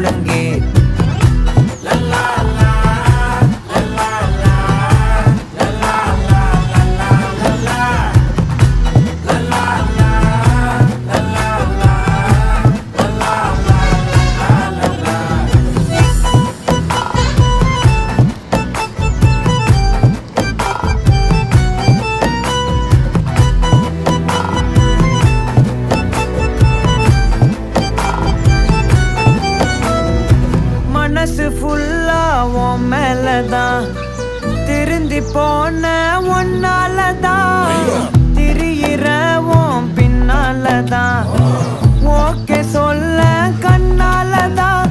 ஒழுங்கே. மனசு ஃபுல்லா உன் மேலதான், திருந்தி போன ஒன்னாலதான், திரியிற உன் பின்னாலதான், ஓகே சொல்ல கண்ணாலதான்.